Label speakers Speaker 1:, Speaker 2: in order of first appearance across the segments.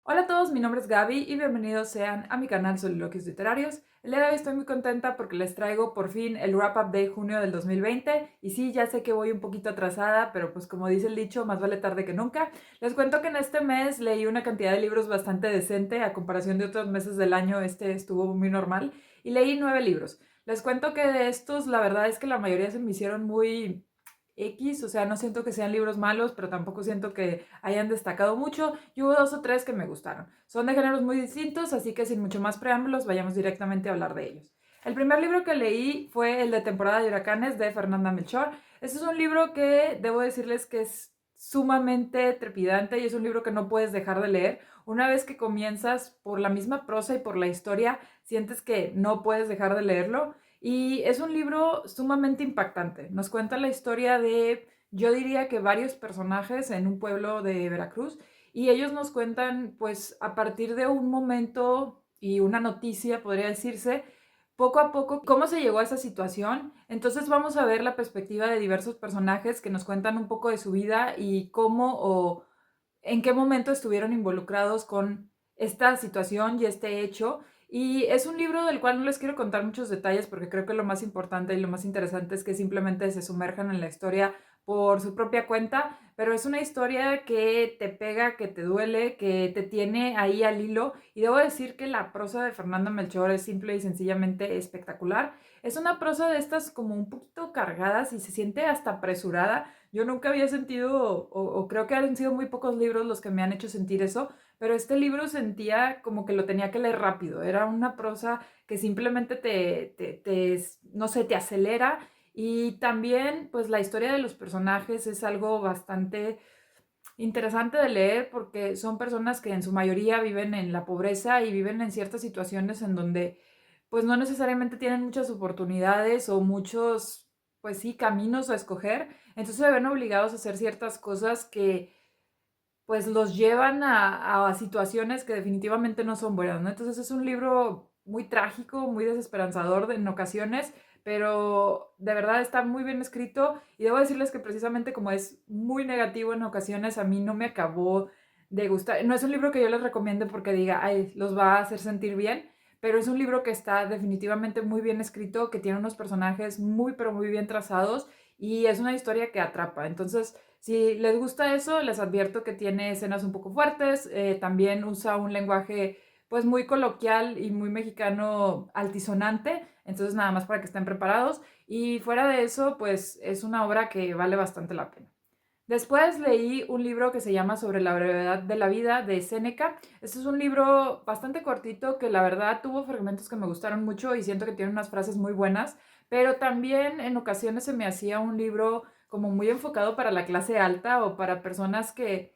Speaker 1: Hola a todos, mi nombre es Gaby y bienvenidos sean a mi canal Soliloquios Literarios. El día de hoy estoy muy contenta porque les traigo por fin el wrap-up de junio del 2020 y sí, ya sé que voy un poquito atrasada, pero pues como dice el dicho, más vale tarde que nunca. Les cuento que en este mes leí una cantidad de libros bastante decente a comparación de otros meses del año, este estuvo muy normal y leí 9 libros. Les cuento que de estos la verdad es que la mayoría se me hicieron muy X, o sea, no siento que sean libros malos, pero tampoco siento que hayan destacado mucho, y hubo dos o tres que me gustaron. Son de géneros muy distintos, así que sin mucho más preámbulos, vayamos directamente a hablar de ellos. El primer libro que leí fue el de Temporada de Huracanes de Fernanda Melchor. Este es un libro que debo decirles que es sumamente trepidante y es un libro que no puedes dejar de leer. Una vez que comienzas por la misma prosa y por la historia, sientes que no puedes dejar de leerlo. Y es un libro sumamente impactante. Nos cuenta la historia de, yo diría que varios personajes en un pueblo de Veracruz y ellos nos cuentan, pues, a partir de un momento y una noticia, podría decirse, poco a poco, cómo se llegó a esa situación. Entonces vamos a ver la perspectiva de diversos personajes que nos cuentan un poco de su vida y cómo o en qué momento estuvieron involucrados con esta situación y este hecho. Y es un libro del cual no les quiero contar muchos detalles porque creo que lo más importante y lo más interesante es que simplemente se sumerjan en la historia por su propia cuenta, pero es una historia que te pega, que te duele, que te tiene ahí al hilo. Y debo decir que la prosa de Fernando Melchor es simple y sencillamente espectacular. Es una prosa de estas como un poquito cargadas y se siente hasta apresurada. Yo nunca había sentido, o creo que han sido muy pocos libros los que me han hecho sentir eso, pero este libro sentía como que lo tenía que leer rápido. Era una prosa que simplemente no sé, te acelera. Y también, pues la historia de los personajes es algo bastante interesante de leer porque son personas que en su mayoría viven en la pobreza y viven en ciertas situaciones en donde pues no necesariamente tienen muchas oportunidades o muchos, pues sí, caminos a escoger. Entonces se ven obligados a hacer ciertas cosas que pues los llevan a situaciones que definitivamente no son buenas, ¿no? Entonces es un libro muy trágico, muy desesperanzador en ocasiones, pero de verdad está muy bien escrito y debo decirles que precisamente como es muy negativo en ocasiones, a mí no me acabó de gustar. No es un libro que yo les recomiende porque diga, ay, los va a hacer sentir bien, pero es un libro que está definitivamente muy bien escrito, que tiene unos personajes muy, pero muy bien trazados y es una historia que atrapa. Entonces, si les gusta eso, les advierto que tiene escenas un poco fuertes, también usa un lenguaje pues muy coloquial y muy mexicano altisonante, entonces nada más para que estén preparados. Y fuera de eso, pues es una obra que vale bastante la pena. Después leí un libro que se llama Sobre la brevedad de la vida de Séneca. Este es un libro bastante cortito que la verdad tuvo fragmentos que me gustaron mucho y siento que tiene unas frases muy buenas, pero también en ocasiones se me hacía un libro como muy enfocado para la clase alta o para personas que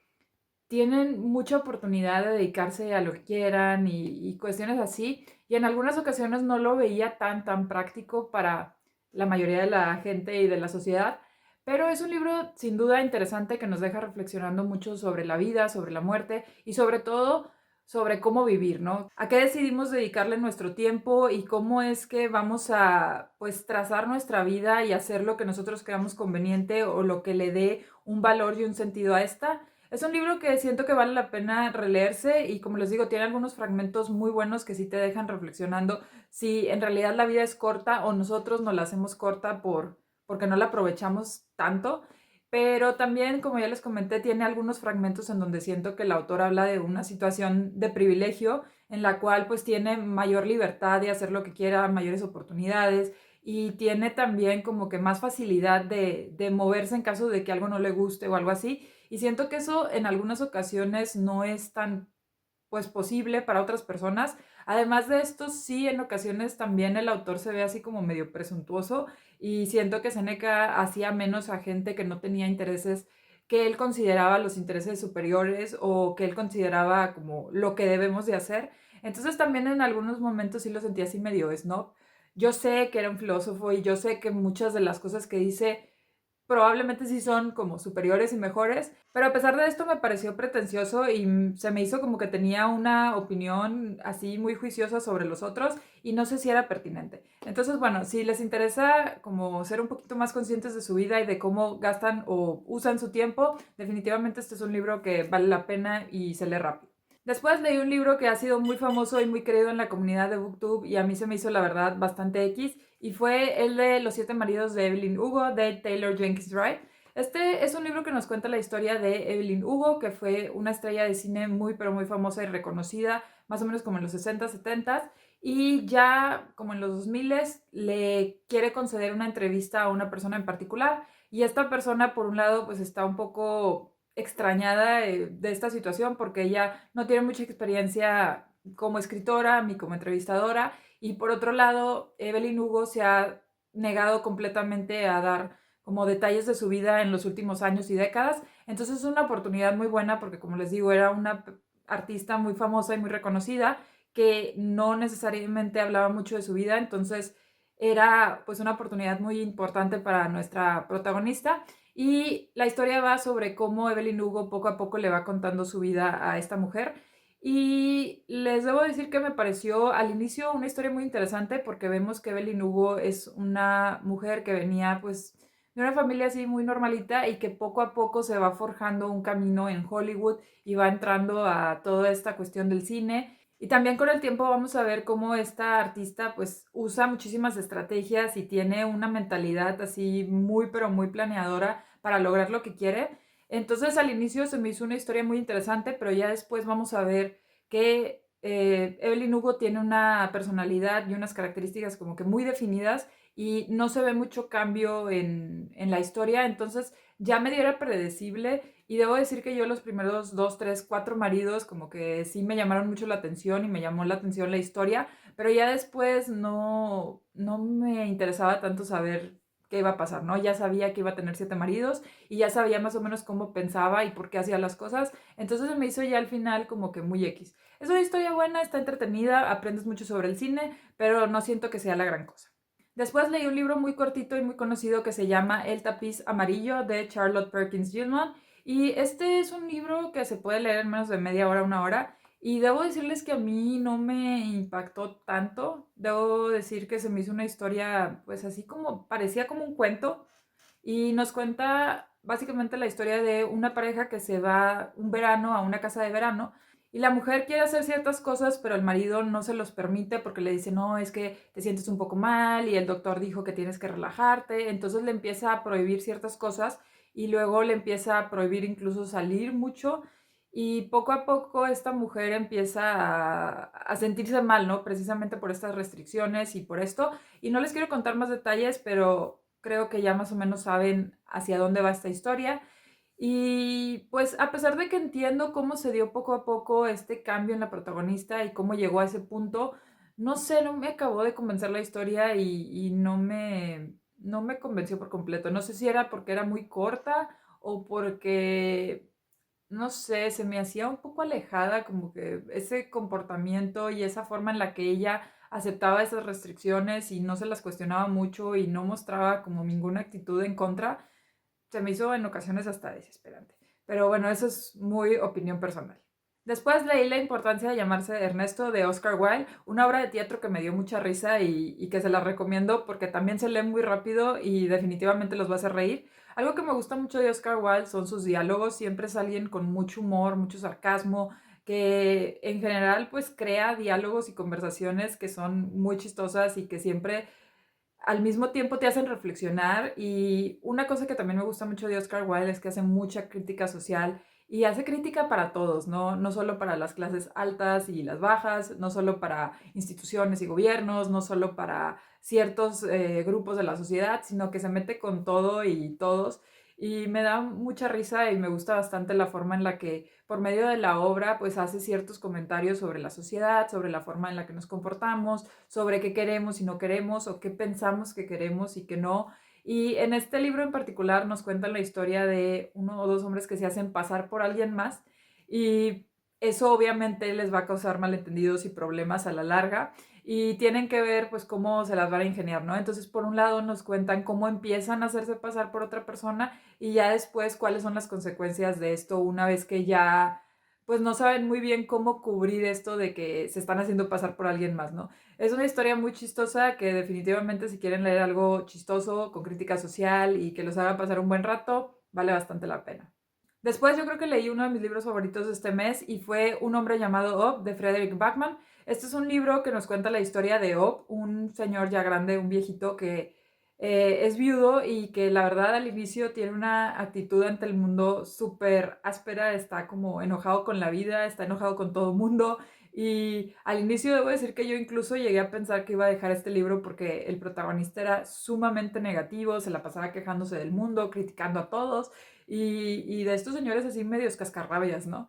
Speaker 1: tienen mucha oportunidad de dedicarse a lo que quieran y cuestiones así. Y en algunas ocasiones no lo veía tan práctico para la mayoría de la gente y de la sociedad. Pero es un libro sin duda interesante que nos deja reflexionando mucho sobre la vida, sobre la muerte y sobre todo sobre cómo vivir, ¿no? A qué decidimos dedicarle nuestro tiempo y cómo es que vamos a, pues, trazar nuestra vida y hacer lo que nosotros creamos conveniente o lo que le dé un valor y un sentido a esta. Es un libro que siento que vale la pena releerse y como les digo, tiene algunos fragmentos muy buenos que sí te dejan reflexionando si en realidad la vida es corta o nosotros nos la hacemos corta porque no la aprovechamos tanto. Pero también, como ya les comenté, tiene algunos fragmentos en donde siento que el autor habla de una situación de privilegio en la cual pues tiene mayor libertad de hacer lo que quiera, mayores oportunidades y tiene también como que más facilidad de moverse en caso de que algo no le guste o algo así. Y siento que eso en algunas ocasiones no es tan pues posible para otras personas. Además de esto, sí, en ocasiones también el autor se ve así como medio presuntuoso y siento que Seneca hacía menos a gente que no tenía intereses que él consideraba los intereses superiores o que él consideraba como lo que debemos de hacer. Entonces también en algunos momentos sí lo sentía así medio snob. Yo sé que era un filósofo y yo sé que muchas de las cosas que dice probablemente sí son como superiores y mejores, pero a pesar de esto me pareció pretencioso y se me hizo como que tenía una opinión así muy juiciosa sobre los otros y no sé si era pertinente. Entonces, bueno, si les interesa como ser un poquito más conscientes de su vida y de cómo gastan o usan su tiempo, definitivamente este es un libro que vale la pena y se lee rápido. Después leí un libro que ha sido muy famoso y muy querido en la comunidad de BookTube y a mí se me hizo la verdad bastante X y fue el de Los siete maridos de Evelyn Hugo de Taylor Jenkins Wright. Este es un libro que nos cuenta la historia de Evelyn Hugo, que fue una estrella de cine muy pero muy famosa y reconocida, más o menos como en los 60, 70 y ya como en los 2000 le quiere conceder una entrevista a una persona en particular y esta persona por un lado pues está un poco extrañada de esta situación porque ella no tiene mucha experiencia como escritora ni como entrevistadora y por otro lado Evelyn Hugo se ha negado completamente a dar como detalles de su vida en los últimos años y décadas, entonces es una oportunidad muy buena porque como les digo era una artista muy famosa y muy reconocida que no necesariamente hablaba mucho de su vida, entonces era pues una oportunidad muy importante para nuestra protagonista y la historia va sobre cómo Evelyn Hugo poco a poco le va contando su vida a esta mujer. Y les debo decir que me pareció al inicio una historia muy interesante porque vemos que Evelyn Hugo es una mujer que venía pues de una familia así muy normalita y que poco a poco se va forjando un camino en Hollywood y va entrando a toda esta cuestión del cine. Y también con el tiempo vamos a ver cómo esta artista pues usa muchísimas estrategias y tiene una mentalidad así muy pero muy planeadora para lograr lo que quiere. Entonces al inicio se me hizo una historia muy interesante, pero ya después vamos a ver que Evelyn Hugo tiene una personalidad y unas características como que muy definidas y no se ve mucho cambio en la historia, entonces ya medio era predecible y debo decir que yo los primeros dos, tres, cuatro maridos como que sí me llamaron mucho la atención y me llamó la atención la historia, pero ya después no me interesaba tanto saber qué iba a pasar, ¿no? Ya sabía que iba a tener siete maridos y ya sabía más o menos cómo pensaba y por qué hacía las cosas, entonces se me hizo ya al final como que muy X. Es una historia buena, está entretenida, aprendes mucho sobre el cine, pero no siento que sea la gran cosa. Después leí un libro muy cortito y muy conocido que se llama El tapiz amarillo de Charlotte Perkins Gilman y este es un libro que se puede leer en menos de media hora, una hora y debo decirles que a mí no me impactó tanto. Debo decir que se me hizo una historia pues así como parecía como un cuento y nos cuenta básicamente la historia de una pareja que se va un verano a una casa de verano y la mujer quiere hacer ciertas cosas, pero el marido no se los permite porque le dice, no, es que te sientes un poco mal y el doctor dijo que tienes que relajarte. Entonces le empieza a prohibir ciertas cosas y luego le empieza a prohibir incluso salir mucho. Y poco a poco esta mujer empieza a sentirse mal, ¿no? Precisamente por estas restricciones y por esto. Y no les quiero contar más detalles, pero creo que ya más o menos saben hacia dónde va esta historia. Y pues a pesar de que entiendo cómo se dio poco a poco este cambio en la protagonista y cómo llegó a ese punto, no sé, no me acabó de convencer la historia y no me convenció por completo. No sé si era porque era muy corta o porque, no sé, se me hacía un poco alejada como que ese comportamiento y esa forma en la que ella aceptaba esas restricciones y no se las cuestionaba mucho y no mostraba como ninguna actitud en contra se me hizo en ocasiones hasta desesperante. Pero bueno, eso es muy opinión personal. Después leí La importancia de llamarse Ernesto de Oscar Wilde, una obra de teatro que me dio mucha risa y que se la recomiendo porque también se lee muy rápido y definitivamente los va a hacer reír. Algo que me gusta mucho de Oscar Wilde son sus diálogos, siempre es alguien con mucho humor, mucho sarcasmo, que en general pues crea diálogos y conversaciones que son muy chistosas y que siempre al mismo tiempo te hacen reflexionar y una cosa que también me gusta mucho de Oscar Wilde es que hace mucha crítica social y hace crítica para todos, ¿no? No solo para las clases altas y las bajas, no solo para instituciones y gobiernos, no solo para ciertos grupos de la sociedad, sino que se mete con todo y todos. Y me da mucha risa y me gusta bastante la forma en la que por medio de la obra pues hace ciertos comentarios sobre la sociedad, sobre la forma en la que nos comportamos, sobre qué queremos y no queremos o qué pensamos que queremos y que no. Y en este libro en particular nos cuentan la historia de uno o dos hombres que se hacen pasar por alguien más y eso obviamente les va a causar malentendidos y problemas a la larga y tienen que ver pues cómo se las van a ingeniar, ¿no? Entonces por un lado nos cuentan cómo empiezan a hacerse pasar por otra persona y ya después cuáles son las consecuencias de esto una vez que ya pues no saben muy bien cómo cubrir esto de que se están haciendo pasar por alguien más, ¿no? Es una historia muy chistosa que definitivamente si quieren leer algo chistoso, con crítica social y que los haga pasar un buen rato, vale bastante la pena. Después yo creo que leí uno de mis libros favoritos de este mes y fue Un hombre llamado Ob de Frederick Backman. Este es un libro que nos cuenta la historia de Ob, un señor ya grande, un viejito que es viudo y que la verdad al inicio tiene una actitud ante el mundo súper áspera, está como enojado con la vida, está enojado con todo el mundo y al inicio debo decir que yo incluso llegué a pensar que iba a dejar este libro porque el protagonista era sumamente negativo, se la pasaba quejándose del mundo, criticando a todos y de estos señores así medios cascarrabias, ¿no?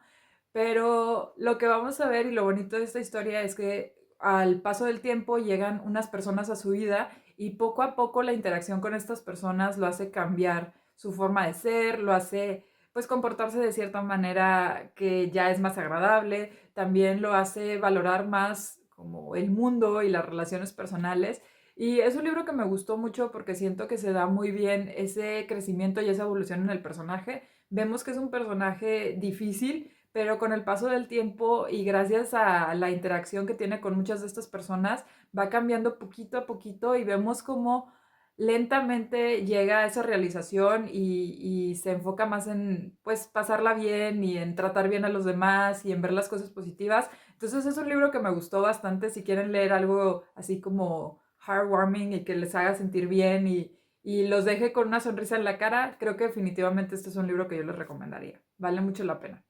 Speaker 1: Pero lo que vamos a ver y lo bonito de esta historia es que al paso del tiempo llegan unas personas a su vida y poco a poco la interacción con estas personas lo hace cambiar su forma de ser, lo hace pues comportarse de cierta manera que ya es más agradable, también lo hace valorar más como el mundo y las relaciones personales. Y es un libro que me gustó mucho porque siento que se da muy bien ese crecimiento y esa evolución en el personaje. Vemos que es un personaje difícil, pero con el paso del tiempo y gracias a la interacción que tiene con muchas de estas personas, va cambiando poquito a poquito y vemos cómo lentamente llega a esa realización y se enfoca más en pues pasarla bien y en tratar bien a los demás y en ver las cosas positivas. Entonces es un libro que me gustó bastante si quieren leer algo así como heartwarming y que les haga sentir bien y los deje con una sonrisa en la cara, creo que definitivamente este es un libro que yo les recomendaría. Vale mucho la pena.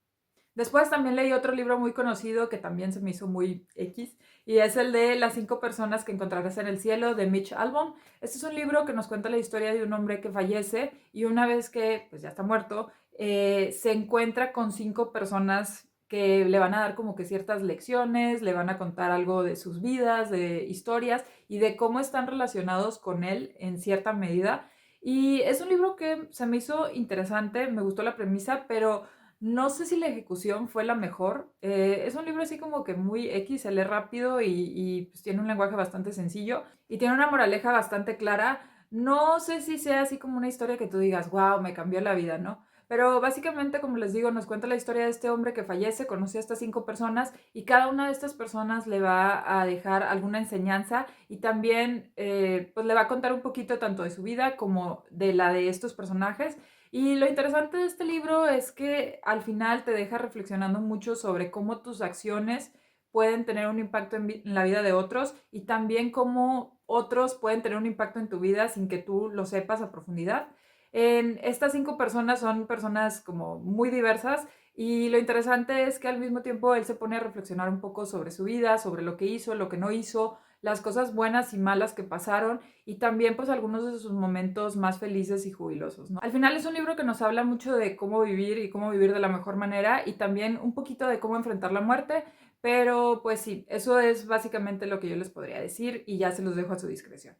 Speaker 1: Después también leí otro libro muy conocido que también se me hizo muy X y es el de Las 5 personas que encontrarás en el cielo de Mitch Albom. Este es un libro que nos cuenta la historia de un hombre que fallece y una vez que pues ya está muerto, se encuentra con 5 personas que le van a dar como que ciertas lecciones, le van a contar algo de sus vidas, de historias y de cómo están relacionados con él en cierta medida. Y es un libro que se me hizo interesante, me gustó la premisa, pero no sé si la ejecución fue la mejor. Es un libro así como que muy X, se lee rápido pues tiene un lenguaje bastante sencillo y tiene una moraleja bastante clara. No sé si sea así como una historia que tú digas, wow, me cambió la vida, ¿no? Pero básicamente, como les digo, nos cuenta la historia de este hombre que fallece, conoce a estas 5 personas y cada una de estas personas le va a dejar alguna enseñanza y también pues le va a contar un poquito tanto de su vida como de la de estos personajes. Y lo interesante de este libro es que al final te deja reflexionando mucho sobre cómo tus acciones pueden tener un impacto en la vida de otros y también cómo otros pueden tener un impacto en tu vida sin que tú lo sepas a profundidad. En estas 5 personas son personas como muy diversas y lo interesante es que al mismo tiempo él se pone a reflexionar un poco sobre su vida, sobre lo que hizo, lo que no hizo, las cosas buenas y malas que pasaron y también pues algunos de sus momentos más felices y jubilosos, ¿no? Al final es un libro que nos habla mucho de cómo vivir y cómo vivir de la mejor manera y también un poquito de cómo enfrentar la muerte, pero pues sí, eso es básicamente lo que yo les podría decir y ya se los dejo a su discreción.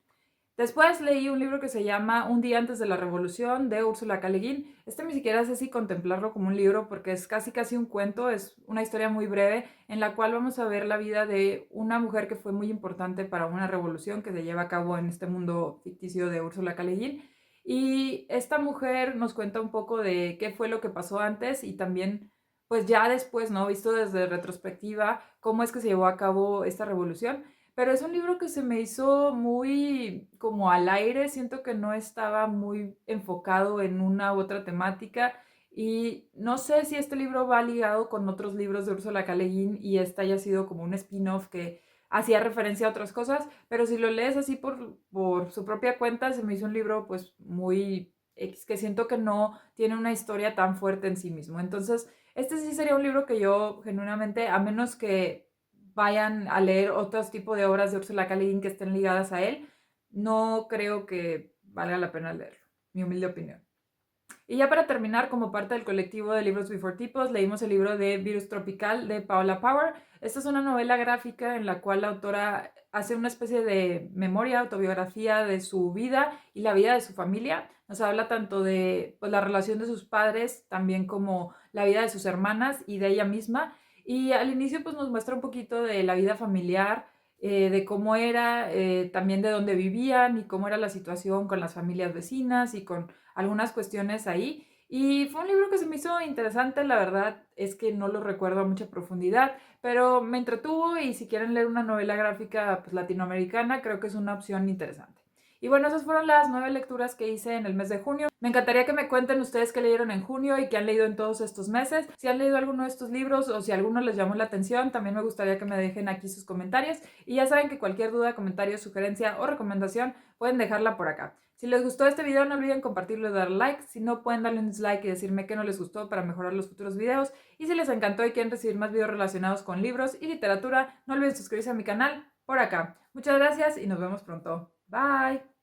Speaker 1: Después leí un libro que se llama Un día antes de la revolución de Úrsula K. Le Guin. Este ni siquiera sé si contemplarlo como un libro porque es casi un cuento, es una historia muy breve en la cual vamos a ver la vida de una mujer que fue muy importante para una revolución que se lleva a cabo en este mundo ficticio de Úrsula K. Le Guin. Y esta mujer nos cuenta un poco de qué fue lo que pasó antes y también pues ya después, ¿no? Visto desde retrospectiva, cómo es que se llevó a cabo esta revolución. Pero es un libro que se me hizo muy como al aire, siento que no estaba muy enfocado en una u otra temática y no sé si este libro va ligado con otros libros de Ursula K. Le Guin y esta haya sido como un spin-off que hacía referencia a otras cosas, pero si lo lees así por su propia cuenta, se me hizo un libro pues muy X, que siento que no tiene una historia tan fuerte en sí mismo. Entonces, este sí sería un libro que yo genuinamente, a menos que vayan a leer otros tipos de obras de Ursula K. Le Guin que estén ligadas a él, no creo que valga la pena leerlo, mi humilde opinión. Y ya para terminar, como parte del colectivo de libros Before Tipos, leímos el libro de Virus Tropical de Paula Power. Esta es una novela gráfica en la cual la autora hace una especie de memoria, autobiografía de su vida y la vida de su familia. Nos habla tanto de pues, la relación de sus padres, también como la vida de sus hermanas y de ella misma. Y al inicio pues nos muestra un poquito de la vida familiar, de cómo era, también de dónde vivían y cómo era la situación con las familias vecinas y con algunas cuestiones ahí. Y fue un libro que se me hizo interesante, la verdad es que no lo recuerdo a mucha profundidad, pero me entretuvo y si quieren leer una novela gráfica pues, latinoamericana, creo que es una opción interesante. Y bueno, esas fueron las 9 lecturas que hice en el mes de junio. Me encantaría que me cuenten ustedes qué leyeron en junio y qué han leído en todos estos meses. Si han leído alguno de estos libros o si alguno les llamó la atención, también me gustaría que me dejen aquí sus comentarios. Y ya saben que cualquier duda, comentario, sugerencia o recomendación pueden dejarla por acá. Si les gustó este video, no olviden compartirlo y dar like. Si no, pueden darle un dislike y decirme qué no les gustó para mejorar los futuros videos. Y si les encantó y quieren recibir más videos relacionados con libros y literatura, no olviden suscribirse a mi canal por acá. Muchas gracias y nos vemos pronto. Bye.